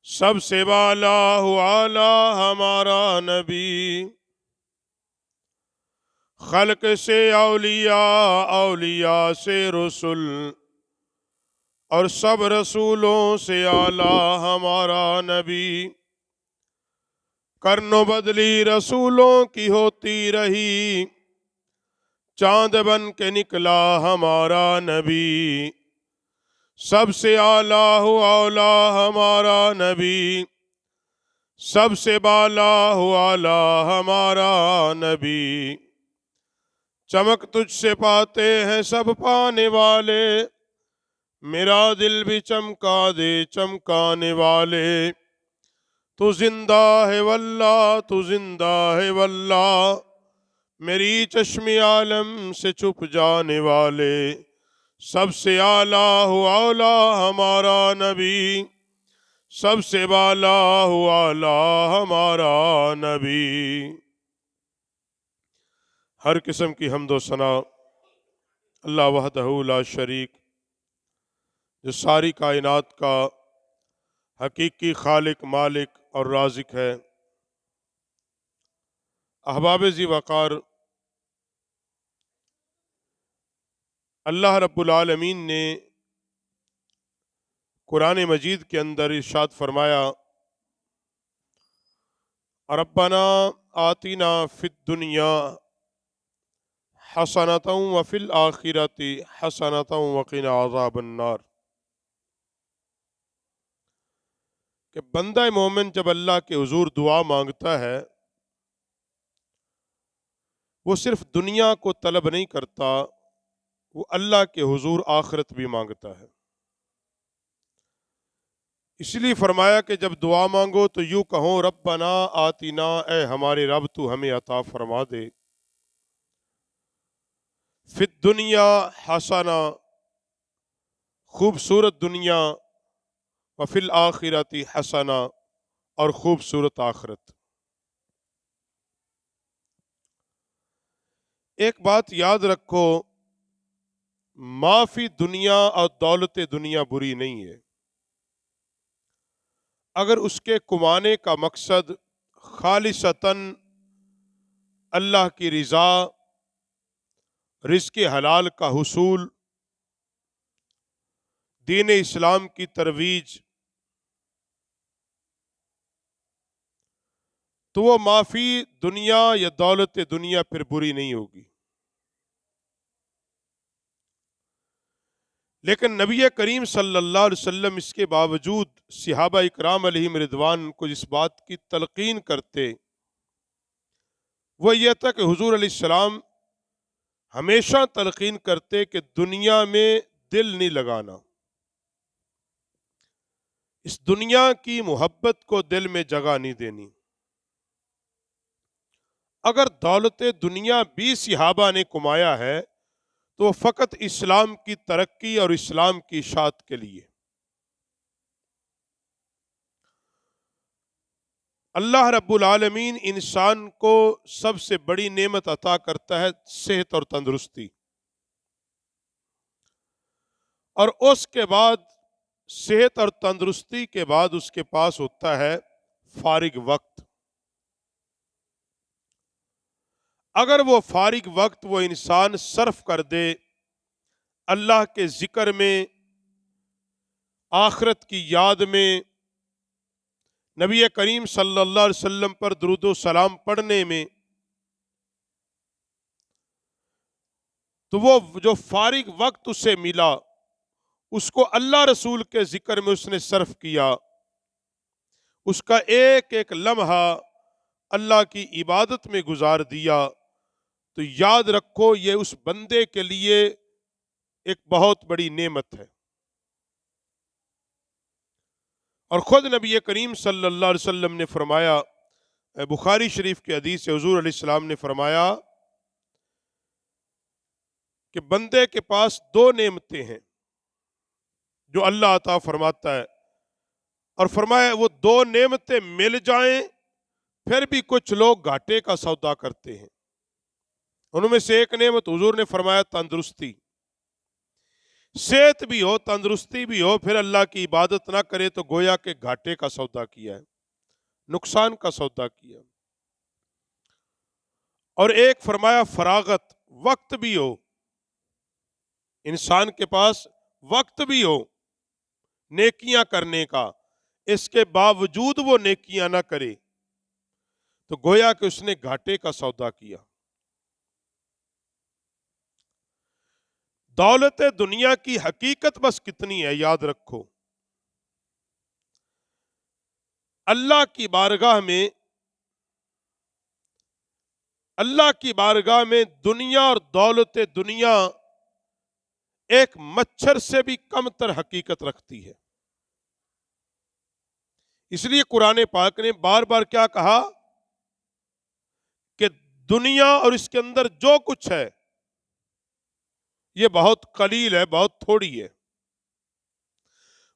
سب سے بالا اعلیٰ ہمارا نبی، خلق سے اولیاء، اولیاء سے رسول، اور سب رسولوں سے اعلیٰ ہمارا نبی۔ کرن و بدلی رسولوں کی ہوتی رہی، چاند بن کے نکلا ہمارا نبی۔ سب سے اعلیٰ اولیٰ ہمارا نبی، سب سے بالا اعلیٰ ہمارا نبی۔ چمک تجھ سے پاتے ہیں سب پانے والے، میرا دل بھی چمکا دے چمکانے والے۔ تو زندہ ہے واللہ، تو زندہ ہے واللہ، میری چشم عالم سے چھپ جانے والے۔ سب سے اعلیٰ اولیٰ ہمارا نبی، سب سے بالا اعلیٰ ہمارا نبی۔ ہر قسم کی حمد و ثنا اللہ وحدہ لا شریک، جو ساری کائنات کا حقیقی خالق، مالک اور رازق ہے۔ احباب ذی وقار، اللہ رب العالمین نے قرآن مجید کے اندر ارشاد فرمایا، ربنا آتنا فی الدنیا حسنۃ وفی الآخرۃ حسنۃ وقنا عذاب النار، کہ بندہ مومن جب اللہ کے حضور دعا مانگتا ہے، وہ صرف دنیا کو طلب نہیں کرتا، وہ اللہ کے حضور آخرت بھی مانگتا ہے۔ اس لیے فرمایا کہ جب دعا مانگو تو یوں کہو، ربنا آتنا، اے ہمارے رب تو ہمیں عطا فرما دے، فی الدنیا حسنہ، خوبصورت دنیا، وفی الآخرۃ حسنہ، اور خوبصورت آخرت۔ ایک بات یاد رکھو، معافی دنیا اور دولت دنیا بری نہیں ہے، اگر اس کے کمانے کا مقصد خالصتاً اللہ کی رضا، رزق حلال کا حصول، دین اسلام کی ترویج، تو وہ معافی دنیا یا دولت دنیا پھر بری نہیں ہوگی۔ لیکن نبی کریم صلی اللہ علیہ وسلم اس کے باوجود صحابہ اکرام علیہم رضوان کو اس بات کی تلقین کرتے، وہ یہ تھا کہ حضور علیہ السلام ہمیشہ تلقین کرتے کہ دنیا میں دل نہیں لگانا، اس دنیا کی محبت کو دل میں جگہ نہیں دینی۔ اگر دولت دنیا بھی صحابہ نے کمایا ہے تو وہ فقط اسلام کی ترقی اور اسلام کی اشاعت کے لیے۔ اللہ رب العالمین انسان کو سب سے بڑی نعمت عطا کرتا ہے صحت اور تندرستی، اور اس کے بعد صحت اور تندرستی کے بعد اس کے پاس ہوتا ہے فارغ وقت۔ اگر وہ فارغ وقت وہ انسان صرف کر دے اللہ کے ذکر میں، آخرت کی یاد میں، نبی کریم صلی اللہ علیہ وسلم پر درود و سلام پڑھنے میں، تو وہ جو فارغ وقت اسے ملا اس کو اللہ رسول کے ذکر میں اس نے صرف کیا، اس کا ایک ایک لمحہ اللہ کی عبادت میں گزار دیا، تو یاد رکھو یہ اس بندے کے لیے ایک بہت بڑی نعمت ہے۔ اور خود نبی کریم صلی اللہ علیہ وسلم نے فرمایا، بخاری شریف کے حدیث سے حضور علیہ السلام نے فرمایا کہ بندے کے پاس دو نعمتیں ہیں جو اللہ عطا فرماتا ہے، اور فرمایا وہ دو نعمتیں مل جائیں پھر بھی کچھ لوگ گھاٹے کا سودا کرتے ہیں۔ ان میں سے ایک نعمت حضور نے فرمایا تندرستی، صحت بھی ہو، تندرستی بھی ہو، پھر اللہ کی عبادت نہ کرے تو گویا کہ گھاٹے کا سودا کیا ہے، نقصان کا سودا کیا۔ اور ایک فرمایا فراغت، وقت بھی ہو، انسان کے پاس وقت بھی ہو نیکیاں کرنے کا، اس کے باوجود وہ نیکیاں نہ کرے تو گویا کہ اس نے گھاٹے کا سودا کیا۔ دولت دنیا کی حقیقت بس کتنی ہے یاد رکھو، اللہ کی بارگاہ میں، اللہ کی بارگاہ میں دنیا اور دولت دنیا ایک مچھر سے بھی کم تر حقیقت رکھتی ہے۔ اس لیے قرآن پاک نے بار بار کیا کہا کہ دنیا اور اس کے اندر جو کچھ ہے یہ بہت قلیل ہے، بہت تھوڑی ہے۔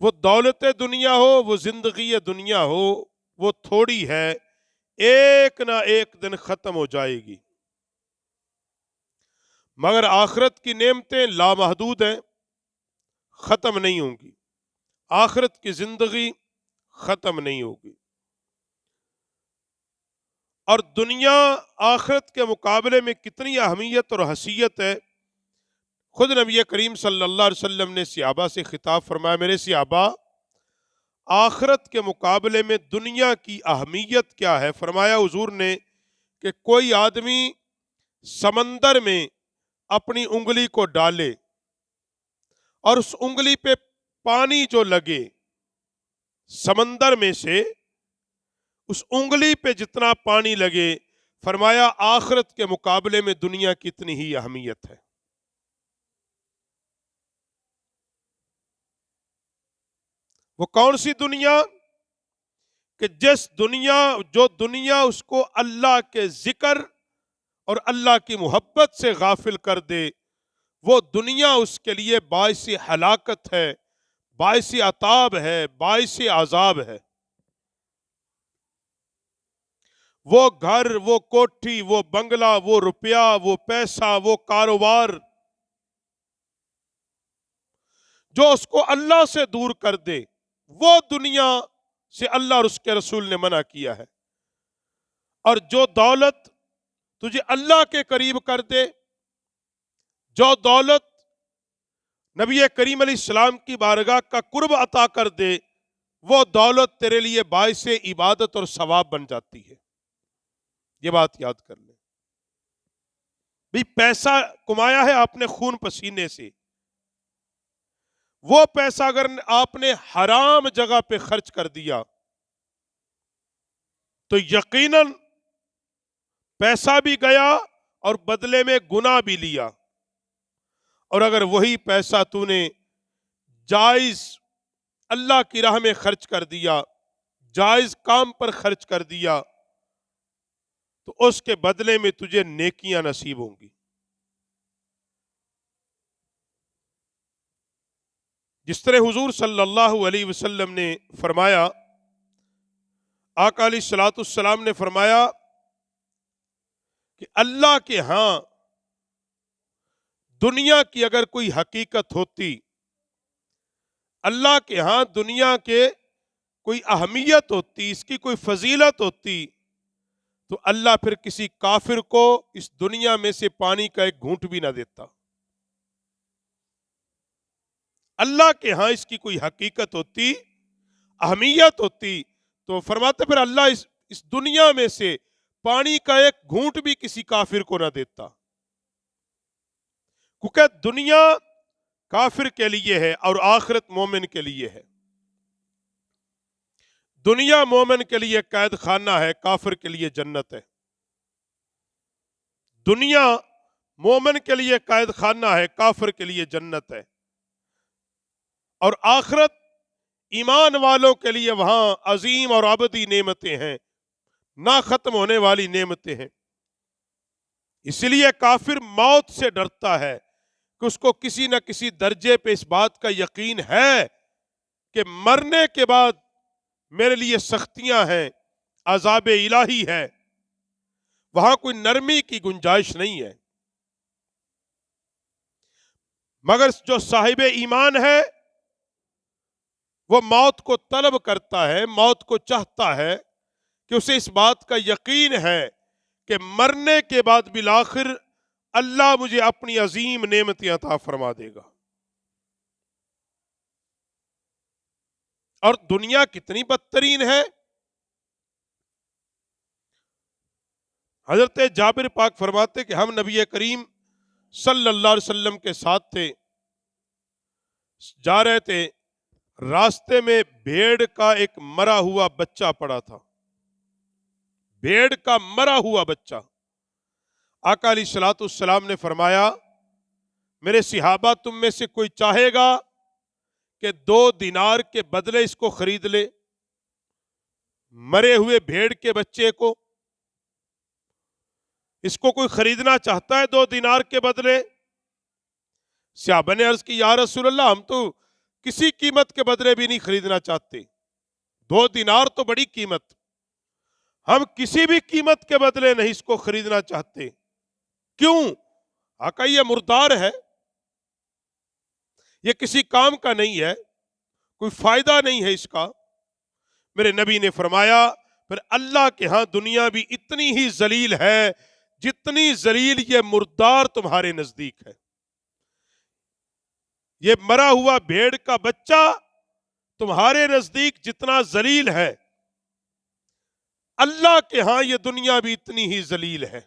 وہ دولت دنیا ہو، وہ زندگی دنیا ہو، وہ تھوڑی ہے، ایک نہ ایک دن ختم ہو جائے گی۔ مگر آخرت کی نعمتیں لامحدود ہیں، ختم نہیں ہوں گی۔ آخرت کی زندگی ختم نہیں ہوگی۔ اور دنیا آخرت کے مقابلے میں کتنی اہمیت اور حیثیت ہے، خود نبی کریم صلی اللہ علیہ وسلم نے صحابہ سے خطاب فرمایا، میرے صحابہ آخرت کے مقابلے میں دنیا کی اہمیت کیا ہے؟ فرمایا حضور نے کہ کوئی آدمی سمندر میں اپنی انگلی کو ڈالے اور اس انگلی پہ پانی جو لگے، سمندر میں سے اس انگلی پہ جتنا پانی لگے، فرمایا آخرت کے مقابلے میں دنیا کی اتنی ہی اہمیت ہے۔ وہ کون سی دنیا؟ کہ جو دنیا اس کو اللہ کے ذکر اور اللہ کی محبت سے غافل کر دے، وہ دنیا اس کے لیے باعث ہلاکت ہے، باعث عذاب ہے، باعث عذاب ہے۔ وہ گھر، وہ کوٹھی، وہ بنگلہ، وہ روپیہ، وہ پیسہ، وہ کاروبار جو اس کو اللہ سے دور کر دے، وہ دنیا سے اللہ اور اس کے رسول نے منع کیا ہے۔ اور جو دولت تجھے اللہ کے قریب کر دے، جو دولت نبی کریم علیہ السلام کی بارگاہ کا قرب عطا کر دے، وہ دولت تیرے لیے باعث عبادت اور ثواب بن جاتی ہے۔ یہ بات یاد کر لیں۔ بھی پیسہ کمایا ہے آپ نے خون پسینے سے، وہ پیسہ اگر آپ نے حرام جگہ پہ خرچ کر دیا تو یقیناً پیسہ بھی گیا اور بدلے میں گناہ بھی لیا۔ اور اگر وہی پیسہ تو نے جائز اللہ کی راہ میں خرچ کر دیا، جائز کام پر خرچ کر دیا، تو اس کے بدلے میں تجھے نیکیاں نصیب ہوں گی۔ جس طرح حضور صلی اللہ علیہ وسلم نے فرمایا، آقا علیہ الصلوۃ والسلام نے فرمایا کہ اللہ کے ہاں دنیا کی اگر کوئی حقیقت ہوتی، اللہ کے ہاں دنیا کے کوئی اہمیت ہوتی، اس کی کوئی فضیلت ہوتی، تو اللہ پھر کسی کافر کو اس دنیا میں سے پانی کا ایک گھونٹ بھی نہ دیتا۔ اللہ کے ہاں اس کی کوئی حقیقت ہوتی، اہمیت ہوتی، تو فرماتے پھر اللہ اس دنیا میں سے پانی کا ایک گھونٹ بھی کسی کافر کو نہ دیتا۔ کیونکہ دنیا کافر کے لیے ہے اور آخرت مومن کے لیے ہے۔ دنیا مومن کے لیے قید خانہ ہے، کافر کے لیے جنت ہے۔ دنیا مومن کے لیے قید خانہ ہے، کافر کے لیے جنت ہے۔ اور آخرت ایمان والوں کے لیے وہاں عظیم اور ابدی نعمتیں ہیں، نہ ختم ہونے والی نعمتیں ہیں۔ اس لیے کافر موت سے ڈرتا ہے کہ اس کو کسی نہ کسی درجے پہ اس بات کا یقین ہے کہ مرنے کے بعد میرے لیے سختیاں ہیں، عذاب الہی ہے، وہاں کوئی نرمی کی گنجائش نہیں ہے۔ مگر جو صاحب ایمان ہے وہ موت کو طلب کرتا ہے، موت کو چاہتا ہے، کہ اسے اس بات کا یقین ہے کہ مرنے کے بعد بالآخر اللہ مجھے اپنی عظیم نعمتیں عطا فرما دے گا۔ اور دنیا کتنی بدترین ہے۔ حضرت جابر پاک فرماتے کہ ہم نبی کریم صلی اللہ علیہ وسلم کے ساتھ تھے، جا رہے تھے، راستے میں بھیڑ کا ایک مرا ہوا بچہ پڑا تھا، بھیڑ کا مرا ہوا بچہ۔ آقا علیہ الصلوۃ والسلام نے فرمایا میرے صحابہ تم میں سے کوئی چاہے گا کہ 2 دینار کے بدلے اس کو خرید لے، مرے ہوئے بھیڑ کے بچے کو؟ اس کو کوئی خریدنا چاہتا ہے 2 دینار کے بدلے؟ صحابہ نے عرض کی یا رسول اللہ ہم تو کسی قیمت کے بدلے بھی نہیں خریدنا چاہتے، 2 دینار تو بڑی قیمت، ہم کسی بھی قیمت کے بدلے نہیں اس کو خریدنا چاہتے۔ کیوں؟ آقا یہ مردار ہے، یہ کسی کام کا نہیں ہے، کوئی فائدہ نہیں ہے اس کا۔ میرے نبی نے فرمایا پھر اللہ کے ہاں دنیا بھی اتنی ہی ذلیل ہے جتنی ذلیل یہ مردار تمہارے نزدیک ہے۔ یہ مرا ہوا بھیڑ کا بچہ تمہارے نزدیک جتنا ذلیل ہے، اللہ کے ہاں یہ دنیا بھی اتنی ہی ذلیل ہے۔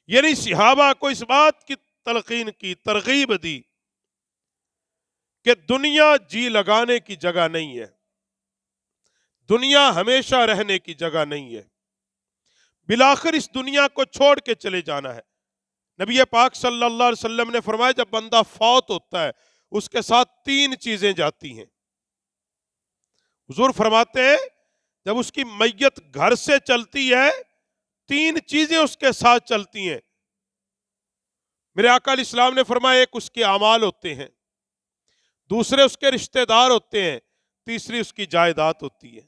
یعنی صحابہ کو اس بات کی تلقین کی، ترغیب دی کہ دنیا جی لگانے کی جگہ نہیں ہے، دنیا ہمیشہ رہنے کی جگہ نہیں ہے، بالآخر اس دنیا کو چھوڑ کے چلے جانا ہے۔ نبی پاک صلی اللہ علیہ وسلم نے فرمایا جب بندہ فوت ہوتا ہے اس کے ساتھ 3 چیزیں جاتی ہیں۔ حضور فرماتے ہیں جب اس کی میت گھر سے چلتی ہے 3 چیزیں اس کے ساتھ چلتی ہیں۔ میرے آقا علیہ السلام نے فرمایا ایک اس کے اعمال ہوتے ہیں، دوسرے اس کے رشتہ دار ہوتے ہیں، تیسری اس کی جائیداد ہوتی ہے۔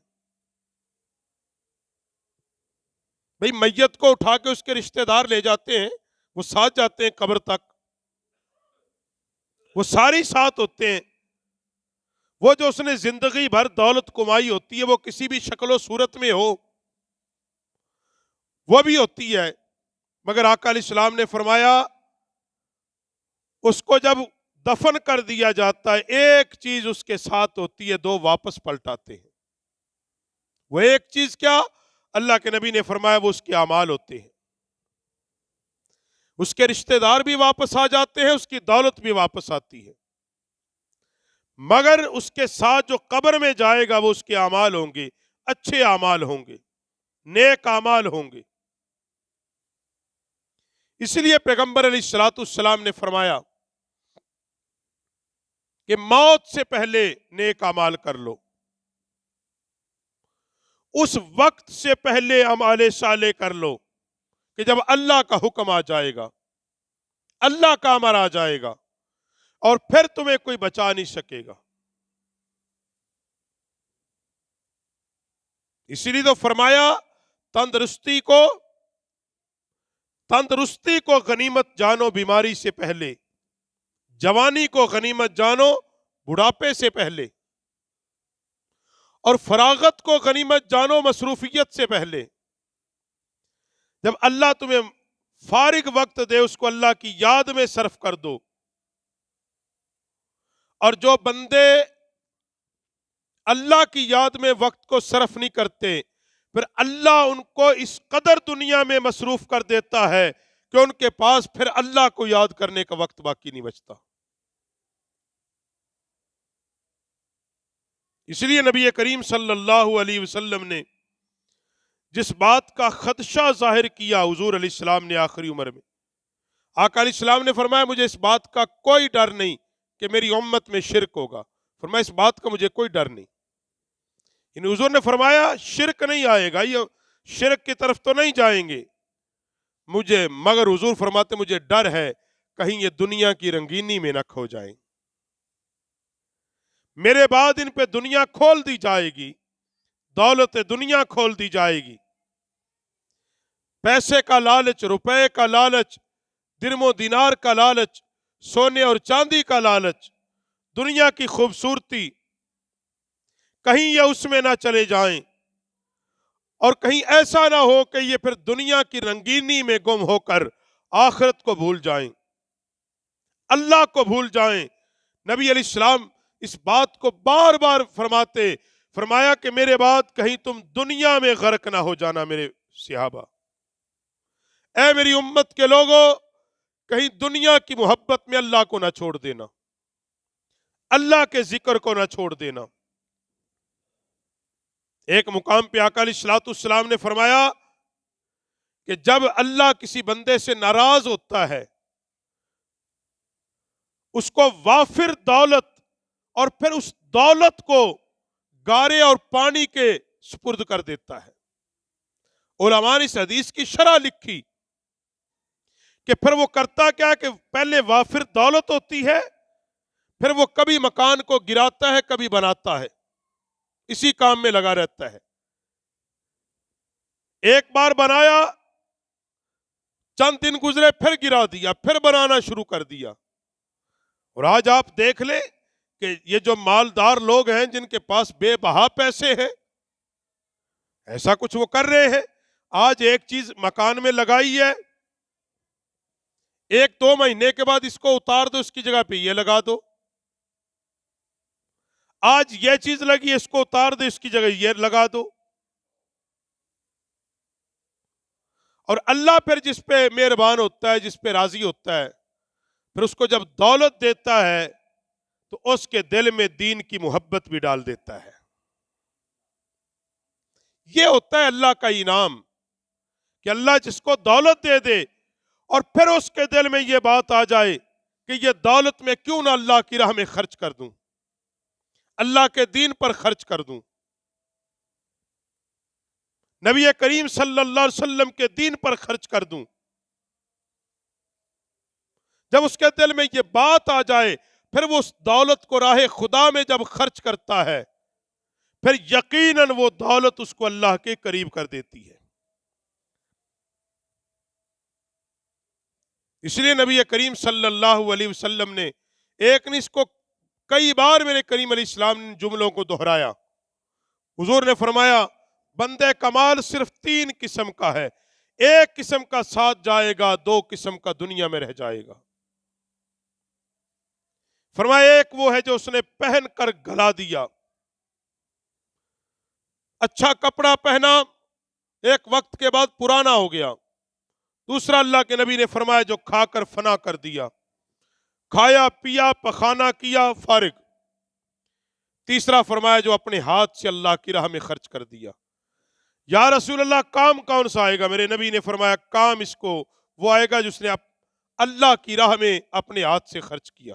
بھئی میت کو اٹھا کے اس کے رشتہ دار لے جاتے ہیں، وہ ساتھ جاتے ہیں قبر تک، وہ ساری ساتھ ہوتے ہیں۔ وہ جو اس نے زندگی بھر دولت کمائی ہوتی ہے وہ کسی بھی شکل و صورت میں ہو وہ بھی ہوتی ہے، مگر آقا علیہ السلام نے فرمایا اس کو جب دفن کر دیا جاتا ہے ایک چیز اس کے ساتھ ہوتی ہے، 2 واپس پلٹاتے ہیں۔ وہ ایک چیز کیا؟ اللہ کے نبی نے فرمایا وہ اس کے اعمال ہوتے ہیں، اس کے رشتہ دار بھی واپس آ جاتے ہیں، اس کی دولت بھی واپس آتی ہے، مگر اس کے ساتھ جو قبر میں جائے گا وہ اس کے اعمال ہوں گے، اچھے اعمال ہوں گے، نیک اعمال ہوں گے۔ اس لیے پیغمبر علیہ الصلوۃ والسلام نے فرمایا کہ موت سے پہلے نیک اعمال کر لو، اس وقت سے پہلے اعمال صالح کر لو کہ جب اللہ کا حکم آ جائے گا، اللہ کا امر آ جائے گا اور پھر تمہیں کوئی بچا نہیں سکے گا۔ اسی لیے تو فرمایا تندرستی کو غنیمت جانو بیماری سے پہلے، جوانی کو غنیمت جانو بڑھاپے سے پہلے، اور فراغت کو غنیمت جانو مصروفیت سے پہلے۔ جب اللہ تمہیں فارغ وقت دے اس کو اللہ کی یاد میں صرف کر دو، اور جو بندے اللہ کی یاد میں وقت کو صرف نہیں کرتے پھر اللہ ان کو اس قدر دنیا میں مصروف کر دیتا ہے کہ ان کے پاس پھر اللہ کو یاد کرنے کا وقت باقی نہیں بچتا۔ اس لیے نبی کریم صلی اللہ علیہ وسلم نے جس بات کا خدشہ ظاہر کیا حضور علیہ السلام نے آخری عمر میں، آقا علیہ السلام نے فرمایا مجھے اس بات کا کوئی ڈر نہیں کہ میری امت میں شرک ہوگا، فرمایا اس بات کا مجھے کوئی ڈر نہیں۔ یعنی حضور نے فرمایا شرک نہیں آئے گا، یہ شرک کی طرف تو نہیں جائیں گے مجھے، مگر حضور فرماتے مجھے ڈر ہے کہیں یہ دنیا کی رنگینی میں نہ کھو جائیں، میرے بعد ان پہ دنیا کھول دی جائے گی، دولت دنیا کھول دی جائے گی، پیسے کا لالچ، روپے کا لالچ، درم و دینار کا لالچ، سونے اور چاندی کا لالچ، دنیا کی خوبصورتی، کہیں یہ اس میں نہ چلے جائیں اور کہیں ایسا نہ ہو کہ یہ پھر دنیا کی رنگینی میں گم ہو کر آخرت کو بھول جائیں، اللہ کو بھول جائیں۔ نبی علیہ السلام اس بات کو بار بار فرمایا کہ میرے بعد کہیں تم دنیا میں غرق نہ ہو جانا میرے صحابہ، اے میری امت کے لوگوں، کہیں دنیا کی محبت میں اللہ کو نہ چھوڑ دینا، اللہ کے ذکر کو نہ چھوڑ دینا۔ ایک مقام پہ آقا علیہ الصلوۃ والسلام نے فرمایا کہ جب اللہ کسی بندے سے ناراض ہوتا ہے، اس کو وافر دولت اور پھر اس دولت کو گارے اور پانی کے سپرد کر دیتا ہے۔ علماء نے اس حدیث کی شرح لکھی کہ پھر وہ کرتا کیا ہے کہ پہلے وافر دولت ہوتی ہے، پھر وہ کبھی مکان کو گراتا ہے، کبھی بناتا ہے، اسی کام میں لگا رہتا ہے۔ ایک بار بنایا، چند دن گزرے، پھر گرا دیا، پھر بنانا شروع کر دیا۔ اور آج آپ دیکھ لیں کہ یہ جو مالدار لوگ ہیں جن کے پاس بے بہا پیسے ہیں، ایسا کچھ وہ کر رہے ہیں۔ آج ایک چیز مکان میں لگائی ہے، ایک دو مہینے کے بعد اس کو اتار دو، اس کی جگہ پہ یہ لگا دو۔ آج یہ چیز لگی، اس کو اتار دو، اس کی جگہ یہ لگا دو۔ اور اللہ پھر جس پہ مہربان ہوتا ہے، جس پہ راضی ہوتا ہے، پھر اس کو جب دولت دیتا ہے تو اس کے دل میں دین کی محبت بھی ڈال دیتا ہے۔ یہ ہوتا ہے اللہ کا انعام، کہ اللہ جس کو دولت دے دے اور پھر اس کے دل میں یہ بات آ جائے کہ یہ دولت میں کیوں نہ اللہ کی راہ میں خرچ کر دوں، اللہ کے دین پر خرچ کر دوں، نبی کریم صلی اللہ علیہ وسلم کے دین پر خرچ کر دوں۔ جب اس کے دل میں یہ بات آ جائے، پھر وہ اس دولت کو راہ خدا میں جب خرچ کرتا ہے، پھر یقیناً وہ دولت اس کو اللہ کے قریب کر دیتی ہے۔ اس لیے نبی کریم صلی اللہ علیہ وسلم نے ایک نہیں، اس کو کئی بار میرے کریم علیہ السلام نے جملوں کو دہرایا۔ حضور نے فرمایا بندے کمال صرف 3 قسم کا ہے، ایک قسم کا ساتھ جائے گا، 2 قسم کا دنیا میں رہ جائے گا۔ فرمایا ایک وہ ہے جو اس نے پہن کر گلا دیا، اچھا کپڑا پہنا، ایک وقت کے بعد پرانا ہو گیا۔ دوسرا اللہ کے نبی نے فرمایا جو کھا کر فنا کر دیا، کھایا پیا پخانا کیا فارغ۔ تیسرا فرمایا جو اپنے ہاتھ سے اللہ کی راہ میں خرچ کر دیا۔ یا رسول اللہ کام کون سا آئے گا؟ میرے نبی نے فرمایا کام اس کو وہ آئے گا جس نے اللہ کی راہ میں اپنے ہاتھ سے خرچ کیا۔